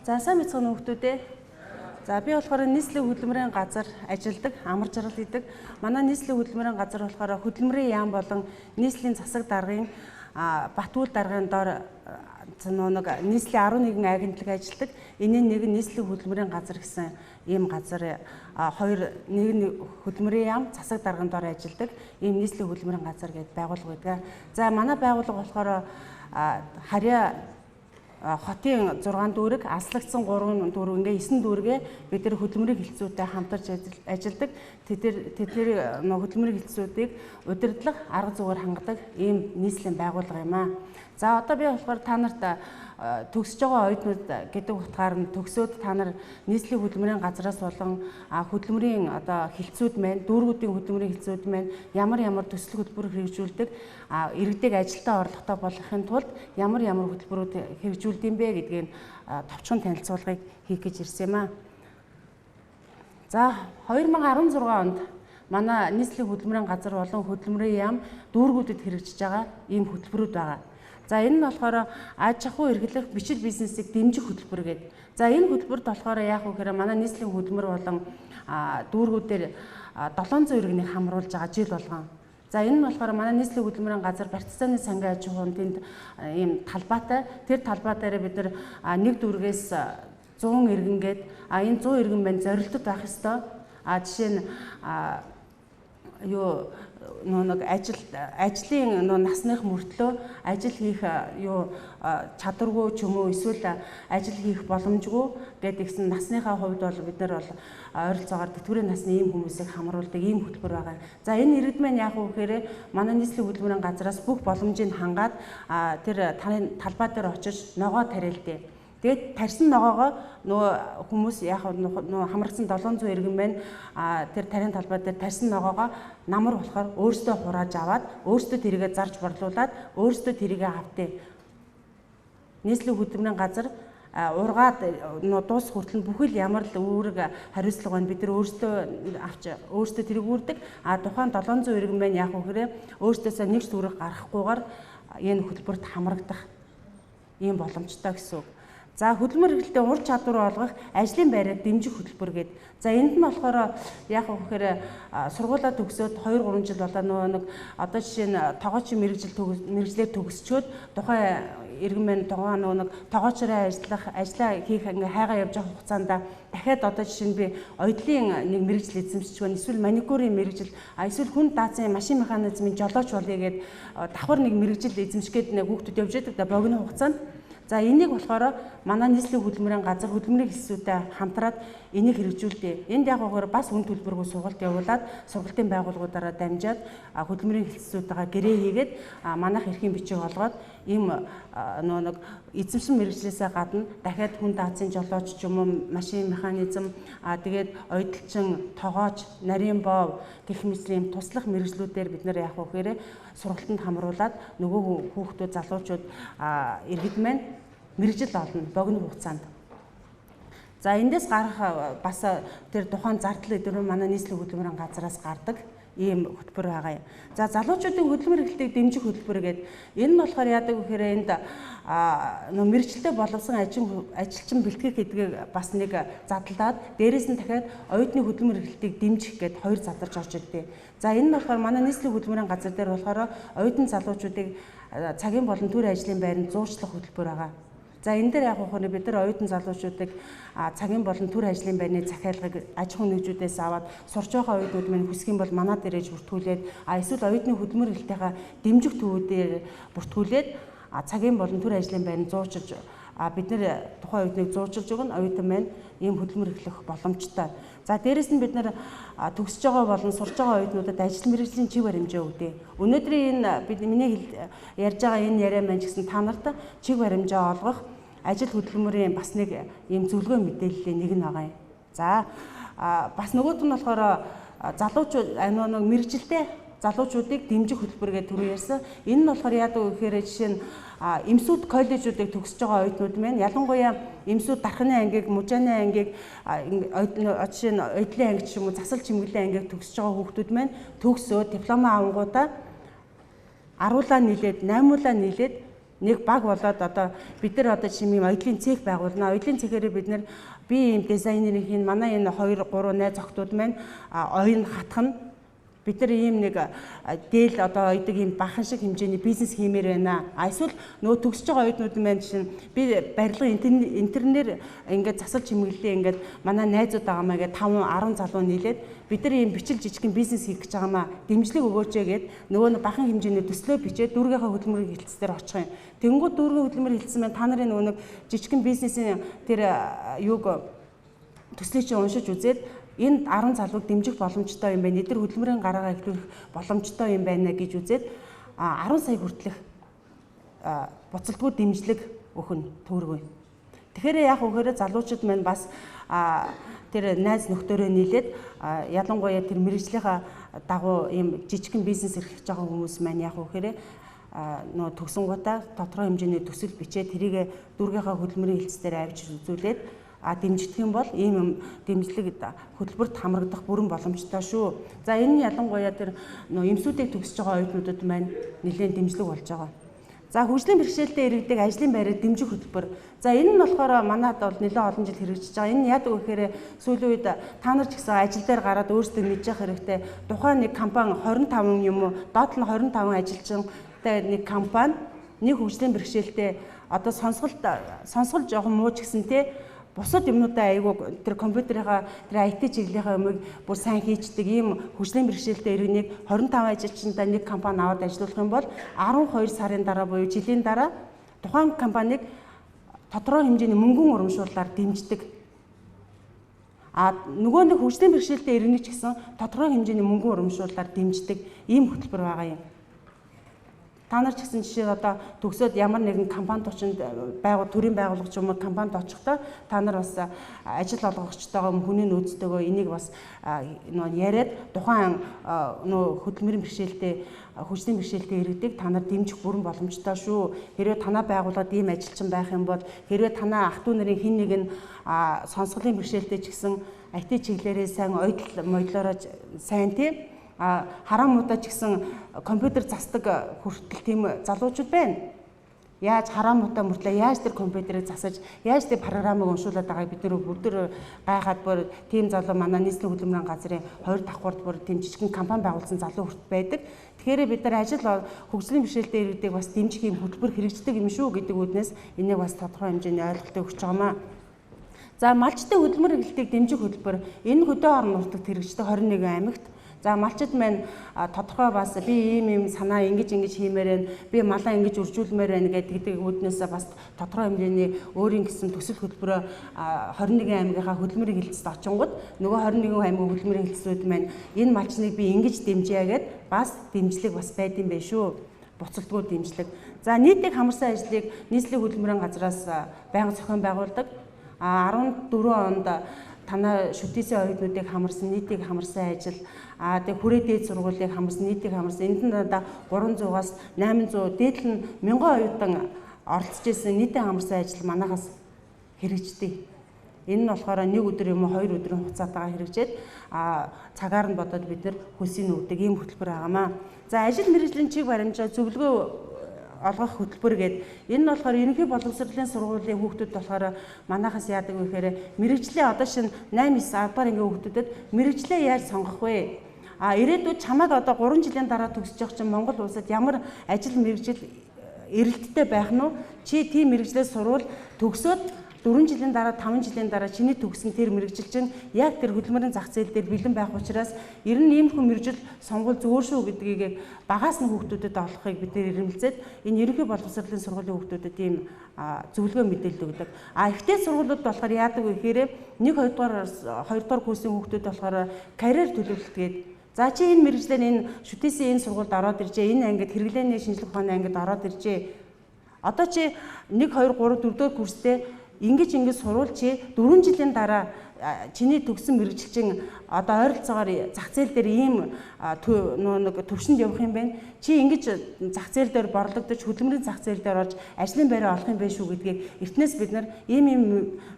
За сайн мэцхэн хүүхдүүд ээ. За би болохоор нийслэлийн хөдөлмөрийн газар ажилладаг, амар жаргал хийдэг. Манай нийслэлийн хөдөлмөрийн газар болохоор хөдөлмөрийн яам болон нийслэлийн засаг даргын Батүл даргын доор нэг нийслэлийн 11 агентлаг ажилладаг. Энийн нэг нь нийслэлийн хөдөлмөрийн газар гэсэн ийм газар хоёр нэг нь хөдөлмөрийн яам засаг даргын доор ажилладаг. Ийм нийслэлийн хөдөлмөрийн газар гэдэг байгууллага байдаг. За манай байгууллага болохоор харьяа хотын 6 дүүрэг, аслагдсан 3 дүүрэг, ингээ 9 дүүргээ бид нар хөдөлмөрийн хилцүүтэй хамтарч ажилладаг. Тэдгээр хөдөлмөрийн хилцүүдийг удирдлага, арга зүгээр хангадаг ийм нийслэлийн байгууллага юм аа. За одоо би болохоор та нарт төгсөж байгаа оюутнууд гэдэг утгаар нь төгсөөд та нар нийслэлийн хөдөлмөрийн газраас болон хөдөлмөрийн одоо хилцүүд маань, дүүргүүдийн хөдөлмөрийн хилцүүд маань ямар төсөл хөтөлбөр хэрэгжүүлдэг, иргэдэг ажилдаа орлоготой болгохын тулд ямар хөтөлбөрүүд хэрэгжүүлдэг юм бэ гэдгийг товчхон танилцуулгыг хийх гэж ирсэн юм аа. За 2016 онд манай нийслэлийн хөдөлмөрийн газар болон хөдөлмөрийн яам дүүргүүдэд хэрэгжиж байгаа ийм хөтөлбөрүүд байгаа. За энэ нь болохоор аж ахуй эрхлэх бичил бизнесийг дэмжих хөтөлбөр гэдэг. За энэ хөтөлбөрт болохоор яах вэ гэхээр манай нийслэлийн хөдөлмөр болон дүүргүүдээр 700 иргэнийг хамруулж байгаа жил болгон. За энэ нь болохоор манай нийслэлийн хөдөлмөрийн газар барьцааны сангийн аж ахуйн тэнд ийм талбайтай. Тэр талбай дээр бид нар нэг дүүргээс 100 иргэнгээд энэ 100 иргэн маань зорилтод байх ёстой. Жишээ нь нэг ажлын насных мөртлөө ажил хийх чадваргүй ч юм уу эсвэл ажил хийх боломжгүй гэдэг гэсэн насныхаа хувьд бол бид нар бол ойролцоогоор тэтгэврийн насны ийм хүмүүсийг хамруулдаг ийм хөтөлбөр байгаа. За энэ иргэд маань яах вэ гэхээр манай нийслэлийн хөдөлмөрийн газраас бүх боломжийг хангаад тэр таны талбай дээр очиж ногоо тариалдээ. Тэгээд тарьсан ногоогоо нөгөө хүмүүс яг нөгөө хамрагдсан 700 иргэн маань тэр тарийн талбай дээр тарьсан ногоогоо намар болохоор өөрсдөө хурааж аваад өөрсдөө тэрийгэ зарж борлуулад өөрсдөө тэрийгэ автээ. Нийслэлийн хөдөлмөрийн газар ургаад дуус хүртэл бүхэл ямар л үүрэг хариуцлага байна бид нар өөрсдөө авч өөрсдөө тэрийг үүрдэг. Тухайн 700 иргэн маань яг үхрээ өөрсдөөсөө нэг ч үүрэг гаргахгүйгээр энэ хөтөлбөрт хамрагдах ийм боломжтой гэсэн үг. За хөдөлмөр эрхлэлтэй ур чадвар олгох ажлын байрыг дэмжих хөтөлбөр гэдэг. За энд нь болохоор яг үхээр сургуулаа төгсөөд 2-3 жил болоо нэг одоо жишээ нь тогоочийн мэргэжлээр төгсчөөд тухайн иргэн маань нэг тогоочроо ажиллаа хийх хайгаа явж байгаа хугацаанд дахиад одоо жишээ нь би оёдлын нэг мэргэжил эзэмшиж байна. Эсвэл маникюрын мэргэжил, эсвэл хүн даацын машин механизмын жолооч болъё гэд давхар нэг мэргэжил эзэмшгээд нэг хүүхдүүд явж байдаг богино хугацаанд. За энийг болохоор манай нийслэлийн хөдөлмөрийн газар хөдөлмөрийн хэлсүүтэй хамтраад энийг хэрэгжүүлдэг. Энд яг гоор бас үн төлбөргүй сургалт явуулаад сургалтын байгууллагуудаараа дамжаад хөдөлмөрийн хэлсүүдтэйгээ гэрээ хийгээд манайх эрхийн бичиг олгоод ийм нэг эзэмшин мэргэжлээсээ гадна дахиад хүн даацын жолооч ч юм уу машин механизм тэгээд ойдлчин тогооч нарийн боов гэх мэт ийм туслах мэргэжлүүдээр бид нэр яг үхээр сургалтанд хамруулад нөгөө хүүхдүүд залуучууд иргэд маань мэргэжил олно богино хугацаанд. За эндээс гарах бас тэр тухайн зардал өдрөө манай нийслэлийн хөдөлмөрийн газраас гардаг ийм хөтөлбөр байгаа юм. За залуучуудын хөдөлмөр эрхлэлийг дэмжих хөтөлбөр гэдэг. Энэ нь болохоор яадаг вэ гэхээр энд мэргэжилтэд боловсон ажилчин бэлтгэх гэдгийг бас нэг задлаад дээрээс нь дахиад оюутны хөдөлмөр эрхлэлийг дэмжих гэдэг хоёр задарч орж ирдэг. За энэ нь болохоор манай нийслэлийн хөдөлмөрийн газар дээр болохоор оюутан залуучуудыг цагийн болон төр ажлын байранд зуучлах хөтөлбөр байгаа. За энэ дээр яг ухааны бид нар оюутан залуучуудыг цагийн болон төр ажлын байрны захиалгыг аж ахуйн нэгжүүдээс аваад сурч байгаа оюутнууд маань хүсэх юм бол манад ирж бүртгүүлээд эсвэл оюутны хөдөлмөр эрхлэлтэйгээ дэмжих төвүүдээр бүртгүүлээд цагийн болон төр ажлын байранд зуучилж бид нар тухайн оюутныг зуучилж өгнө. Оюутан маань ийм хөдөлмөр эрхлэх боломжтой. За дээрэс нь бид нар төгсөж байгаа болон сурч байгаа оюутнуудад ажил мэргэжлийн чиг баримжаа өгдөг. Өнөөдрийн энэ миний ярьж байгаа энэ яриа маань ч гэсэн та нарт чиг баримжаа олгох ажил хөдөлмөрийн бас нэг ийм зөвлөгөө мэдээллийн нэг нь байгаа юм. За бас нөгөөт нь болохоор залуучууд нэг мэргэжилтэй залуучуудыг дэмжих хөтөлбөр гэдэг түрүү ярьсан. Энэ нь болохоор яадаг вэ гэхээр жишээ нь эмсүүд коллежуудыг төгсөж байгаа оюутнууд маань ялангуяа эмсүүд дархны ангийг, мужааны ангийг, жишээ нь ойдлын анги ч юм уу засал чимэглэлийн ангийг төгсөж байгаа хүүхдүүд маань төгсөөд дипломоо авангуудаа 10-аа нийлээд 8-аа нийлээд нэг баг болоод одоо бид нар одоо чимээ оюутлын цех байгуулна. Оюутлын цехээрээ бид нар би ийм дизайнерын хийн манай энэ 2 3 найз охтууд маань оюун хатах нь бид нар ийм нэг дээл одоо ойдог ийм бахан шиг хэмжээний бизнес хиймээр байна. Эсвэл нөгөө төгсөж байгаа оюутнууд маань чинь би барилгын интернээр ингээд засал чимэглэлээ ингээд манай найзууд байгаамаа ингээд 5 10 залуу нийлээд бид нар ийм бичил жижигхэн бизнес хийх гэж байгаамаа дэмжлэг өгөөч гэгээд нөгөө бахан хэмжээний төслөө бичээд дүүргийнхаа хөдөлмөрийн хилцээр очих юм. Тэнгүүд дүүргийн хөдөлмөр хилцсэн маань та нарын нөгөө нэг жижигхэн бизнесийн тэр юуг төслийг чи уншиж үзээд энэ 10 залууг дэмжих боломжтой юм байна. Эдгээр хөдөлмөрийн гараагаа эхлүүлэх боломжтой юм байна гэж үзээд 10 сая хүртэлх буцалтгүй дэмжлэг өгнө төгрөгөө. Тэгэхээр яг өгөөрэ залуучууд маань бас тэр найз нөхдөөрөө нийлээд ялангуяа тэр мэрэгжлийнхаа дагуу ийм жижигхэн бизнес эрхлэж байгаа хүмүүс маань яг өгөөрэ нөгөө төгсөнгуудаа тодорхой хэмжээний төсөл бичээ тэрийг дүүргийнхаа хөдөлмөрийн хэлцээр авчиж үзүүлээд дэмжих юм бол ийм дэмжлэг хөтөлбөрт хамрагдах бүрэн боломжтой шүү. За энэ нь ялангуяа тэр эмсүүдийг төгсөж байгаа оюутнуудад маань нэлээд дэмжлэг болж байгаа. За хөгжлийн бэрхшээлтэй иргэдэг ажлын байрыг дэмжих хөтөлбөр. За энэ нь болохоор манайд бол нэлээд олон жил хэрэгжиж байгаа. Энэ яадаг вэ гэхээр сүүлийн үед та нар ч гэсэн ажил дээр гараад өөрсдөө мэдж явах хэрэгтэй. Тухайн нэг компани 25 юм уу доод нь 25 ажилчинтай нэг компани нэг хөгжлийн бэрхшээлтэй одоо сонсгол жоохон муу ч гэсэн те бусад юмнуудаа айгүй тэр компьютерийнхаа тэр IT чиглэлийнхаа юмыг бүр сайн хийчдэг ийм хөгжлийн бэрхшээлтэй иргэнийг 25 ажилчинтай нэг компани аваад ажиллуулах юм бол 12 сарын дараа буюу жилийн дараа тухайн компанийг тодорхой хэмжээний мөнгөн урамшууллаар дэмждэг. Нөгөө нэг хөгжлийн бэрхшээлтэй иргэнийг ч гэсэн тодорхой хэмжээний мөнгөн урамшууллаар дэмждэг ийм хөтөлбөр байгаа юм. Та нар ч гэсэн жишээ одоо төгсөөд ямар нэгэн компанид очинд төрийн байгууллагч юм уу компанид очихдоо та нар бас ажил олгогчтойгоо хүний нөөцтэйгөө энийг бас яриад тухайн хөдөлмөрийн бэрхшээлтэй хөгжлийн бэрхшээлтэй иргэдэг та нар дэмжих бүрэн боломжтой шүү. Хэрвээ танаа байгууллагад ийм ажилчин байх юм бол хэрвээ танаа ах トゥ нарын хэн нэг нь сонсголын бэрхшээлтэй ч гэсэн IT чиглэлээрээ сайн ойдл модлороо сайн тийм хараамуудаа ч гэсэн компьютер засдаг хүртэл тийм залуучууд байна. Яаж хараамуудаа мөртлөө яаж тэр компьютерыг засаж, яаж тэр програмыг уншуулад байгааг бид нэр бүгд гайхаад бүр тийм залуу манай нийслэлийн хөдөлмөрийн газрын 2 давхурд бүр тийм жижигхэн компани байгуулсан залуу хүрт байдаг. Тэгэхээр бид нар ажил хөгжлийн бэрхшээлтэй иргэдэг бас дэмжих юм хөтөлбөр хэрэгждэг юм шүү гэдэг үднээс энийг бас тодорхой хэмжээний ойлголтыг өгч байгаамаа. За малчтай хөдөлмөр эрхлэлтийг дэмжих хөтөлбөр энэ хөдөө орон нутагт хэрэгждэг 21 аймагт. За малчид маань тодорхой бас би ийм санаа ингэж хиймээр байна. Би малаа ингэж үржүүлмээр байна гэдэг үүднээсээ бас тодорхой хэмжээний өөрийн гэсэн төсөл хөтөлбөрөө 21 аймгийнхаа хөдөлмөрийн хэлцэд очингууд нөгөө 21 аймгийн хөдөлмөрийн хэлцүүд маань энэ малчныг би ингэж дэмжье гэд бас дэмжлэг бас байдсан байх шүү. Буцалтгүй дэмжлэг. За нийтийг хамарсан ажлыг нийслэлийн хөдөлмөрийн газраас байнга зохион байгуулдаг. 14 онд танаа шүтээсийн оюутнуудыг хамарсан нийтийг хамарсан ажил тэг хүрээ дээд сургуулийг хамарсан нийтийг хамарсан энд нь дандаа 300-аас 800 дээдл нь 1000 оюутан оролцож ирсэн нийтийн хамарсан ажил манайхаас хэрэгждэг. Энэ нь болохоор 1 өдөр юм уу 2 өдрийн хугацаатайгаар хэрэгжээд цагаар нь бодоод бид нар хөлсийг өгдөг ийм хөтөлбөр байгаамаа. За ажил мэргэжлийн чиг баримжаа зөвлөгөө олгох хөтөлбөр гэдэг. Энэ нь болохоор ерөнхий боловсролын сургуулийн хүүхдүүд болохоор манайхаас яадаг вэ гэхээр мэргэжлээ одоо шинэ 8 9 10 дахь ангийн хүүхдүүдэд мэргэжлээ яаж сонгох вэ? Ирээдүйд чамайг одоо 3 жилийн дараа төгсөж явах чинь Монгол улсад ямар ажил мэргэжил эрэлттэй байх нь вэ? Чи тийм мэргэжлээ сурвал төгсөөд 4 жилийн дараа 5 жилийн дараа чиний төгсөн тэр мэргэжилчин яг тэр хөдөлмөрийн зах зээл дээр бэлэн байх учраас ер нь ийм хүн мэргэжил сонгуул зөвөр шүү гэдгийг багаас нь хүүхдүүдэд олохыг бид нэр ирэмэлзээд энэ ерөнхий боловсролын сургуулийн хүүхдүүдэд ийм зөвлөгөө мэдээлэл өгдөг. Ихтэй сургуулиуд болохоор яадаг вэ гэхээр 1 2 дугаар курсын хүүхдүүд болохоор карьер төлөвлөлт гэдэг. За чи энэ мэргэжлээр энэ шүтээсийн энэ сургуульд ороод иржээ, энэ ангид хэрэглээний шинжилгээ ухааны ангид ороод иржээ. Одоо чи 1 2 3 4 дугаар курстэй ингэж сурвал чи 4 жилийн дараа чиний төгсөн мэргэжилчин одоо ойролцоогоор зах зээл дээр ийм нэг төвшөнд явах юм байна. Чи ингэж зах зээл дээр борлогдож хөдөлмөрийн зах зээл дээр орж ажлын байраа олох юм байна шүү гэдгийг эртнээс бид нар ийм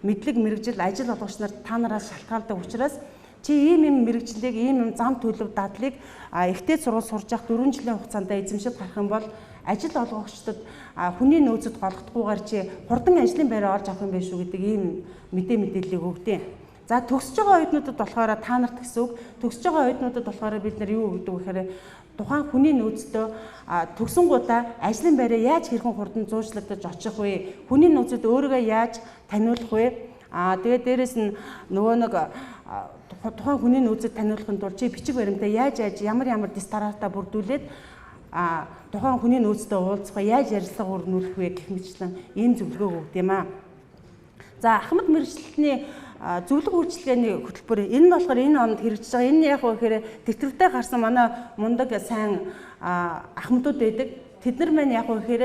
мэдлэг мэргэжил ажил олгогч нар та нараас шалтгаалдаг учраас чи ийм мэргэжлийг ийм зам төлөв дадлыг ихтэй сургууль сурж явах 4 жилийн хугацаанд эзэмшиж гарах юм бол ажил олгогчдод хүний нөөцөд голгодохгүйгээр чи хурдан ажлын байраа олж авах юм байна шүү гэдэг ийм мэдээллийг өгдөө. За төгсөж байгаа оюутнуудад болохоор та нарт гэсэн үг. Төгсөж байгаа оюутнуудад болохоор бид нар юу гэдэг вэ гэхээр тухайн хүний нөөцтэй төгсөнгуудаа ажлын байраа яаж хэрхэн хурдан зуучлагдаж очих вэ? Хүний нөөцөд өөрийгөө яаж таниулах вэ? Тэгээд дээрэс нь нөгөө нэг тухайн хүний нөөцөд таниулахын тулд чи бичиг баримтаа яаж ямар дистартаа бүрдүүлээд тухайн хүний нөөцтэй уулзах яаж ярилцлага өрнүүлэх вэ гэх мэтлэн ийм зөвлөгөө өгд юм аа. За Ахмад мэргэжилтний зөвлөгөө үйлчилгээний хөтөлбөр энэ нь болохоор энэ онд хэрэгжиж байгаа. Энэ яг вэ гэхээр тэтгэвртэй гарсан манай мундаг сайн ахмадууд байдаг. Тэд нар маань яг вэ гэхээр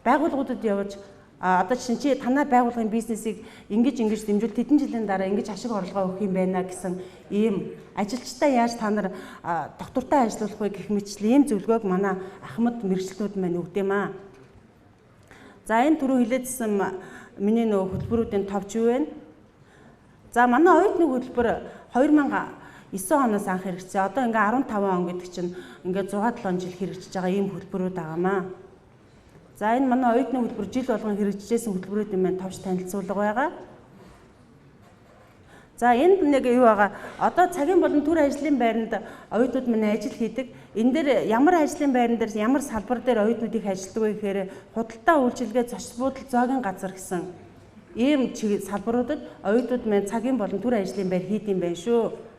байгууллагуудад явж одоо чи танай байгууллагын бизнесийг ингэж дэмжүүл тэдэн жилийн дараа ингэж ашиг орлогоо өгөх юм байна гэсэн ийм ажилчдаа яаж та нар доктортой ажиллах вэ гэх мэтчлийн ийм зөвлөгөөг манай Ахмад мэргэжилтнүүд маань өгдөм аа. За энэ түрүү хилээдсэн миний нөгөө хөтөлбөрүүдийн товч юу вэ? За манай оюутны хөтөлбөр 2009 оноос анх хэрэгжсэн. Одоо ингээ 15 он гэдэг чинь ингээ 6-7 жил хэрэгжиж байгаа ийм хөтөлбөрүүд байгаамаа. За энэ манай оюутны хөтөлбөр жил болгон хэрэгжижсэн хөтөлбөрүүд юм байна. Товч танилцуулга байгаа. За энд нэг юу байгаа? Одоо цагийн болон төр ажлын байранд оюутнууд маань ажил хийдэг. Энэ дээр ямар ажлын байран дээр ямар салбар дээр оюутнууд их ажилладаг вэ гэхээр худалдаа үйлчилгээ зочд буудал зоогийн газар гэсэн ийм салбаруудад оюутнууд маань цагийн болон төр ажлын байр хийдэм байх шүү.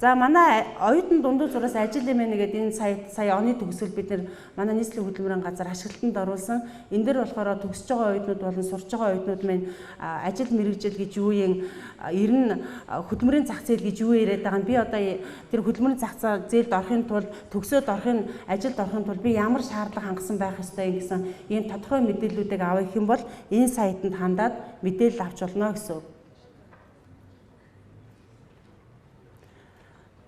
За манай оюутны дундуур зураас ажил юм байна гэдэг энэ сая оны төгсгөл бид нар манай нийслэлийн хөдөлмөрийн газар ашиглалтанд оруулсан. Энэ дээр болохоор төгсөж байгаа оюутнууд болон сурч байгаа оюутнууд маань ажил мэргэжил гэж юу юм ер нь хөдөлмөрийн зах зээл гэж юу яриад байгаа нь би одоо тэр хөдөлмөрийн зах зээлд орохын тулд төгсөөд орохын ажилд орохын тулд би ямар шаардлага хангасан байх ёстой гэсэн ийм тодорхой мэдээллүүдийг авах юм бол энэ сайтанд хандаад мэдээлэл авч болно гэсэн үг.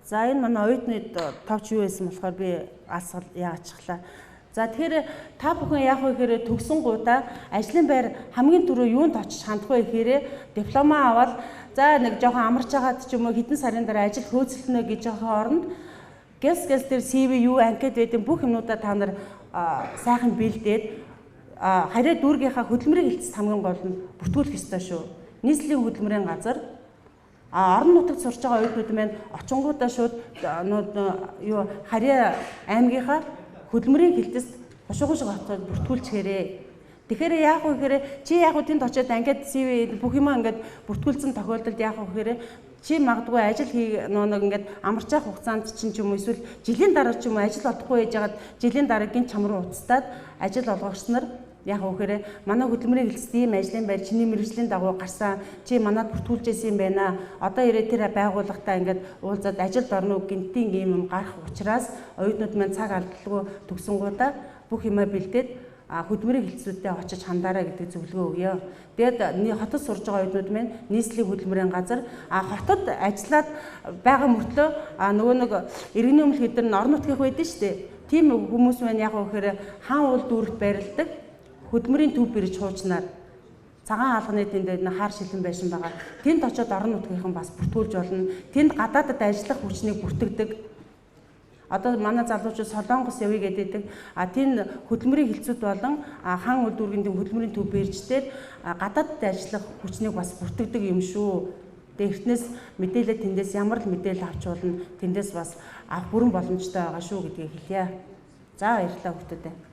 За энэ манай оюутны товч юу байсан болохоор би алсгал яачихлаа. За тэгэхээр та бүхэн яах вэ гэхээр төгсөнгуудаа ажлын байр хамгийн түрүү юунд очиж хандах вэ гэхээр дипломаа аваад за нэг жоохон амарч байгаад ч юм уу хэдэн сарын дараа ажил хөөцөлтнө гэж байгаа оронд гээс дээр CV юу анкет гэдэг бүх юмнуудаа та нар сайхан бэлдээд хараа дүүргийнхаа хөдөлмөрийн хэлцэд хамгийн гол нь бүртгүүлэх ёстой шүү. Нийслэлийн хөдөлмөрийн газар орон нутагт сурч байгаа оюутнууд маань очингуудаа шууд юу Харьяа аймгийнхаа хөдөлмөрийн хэлтэст хушуугш хотод бүртгүүлчихээрээ. Тэгэхээр яах вэ гэхээр чи яах вэ тэнд очиод ангид CV бүх юм ингээд бүртгүүлсэн тохиолдолд яах вэ гэхээр чи магадгүй ажил нэг ингээд амарч явах хугацаанд чинь ч юм уу эсвэл жилийн дараа ч юм уу ажил олохгүй байжгаад жилийн дараа гин чам руу уцтаад ажил олгогч нар яг үхээр манай хөдөлмөрийн хэлцэд ийм ажлын байр чиний мэргэжлийн дагуу гарсан чи манад бүртгүүлж ирсэн юм байна. Одоо ирээ тэр байгууллагатай ингээд уулзаад ажилд орно гинтийн ийм юм гарах учраас оюутнууд маань цаг алдалгүй төгсөнгуудаа бүх юмаа бэлдээд хөдөлмөрийн хэлцүүдэд очиж хандаарай гэдэг зөвлөгөө өгье. Тэгээд хотод сурж байгаа оюутнууд маань нийслэлийн хөдөлмөрийн газар хотод ажиллаад байгаа мөртлөө нөгөө нэг иргэний өмнөх хэдэр нь орон нутгийнх байдаг шүү дээ. Тийм хүмүүс маань яг үхээр хаан уул дүүрэгт байрладаг. Хөдөлмөрийн төв бэрж хуучнаар цагаан хаалганы тэнд хаар шилэн байшин байгаа. Тэнд очиод орон нутгийнхан бас бүртгүүлж болно. Тэнд гадаадад ажиллах хүчнийг бүртгэдэг. Одоо манай залуучууд Солонгос явъя гэдэг. Тэнд хөдөлмөрийн хэлцүүд болон хаан уул дүүргийн хөдөлмөрийн төв бэрждээр гадаадад ажиллах хүчнийг бас бүртгэдэг юм шүү. Эртнээс мэдээлэл тэндээс ямар л мэдээлэл авч болно. Тэндээс бас авах бүрэн боломжтой байгаа шүү гэдгийг хэлье. За баярлалаа хүмүүстээ.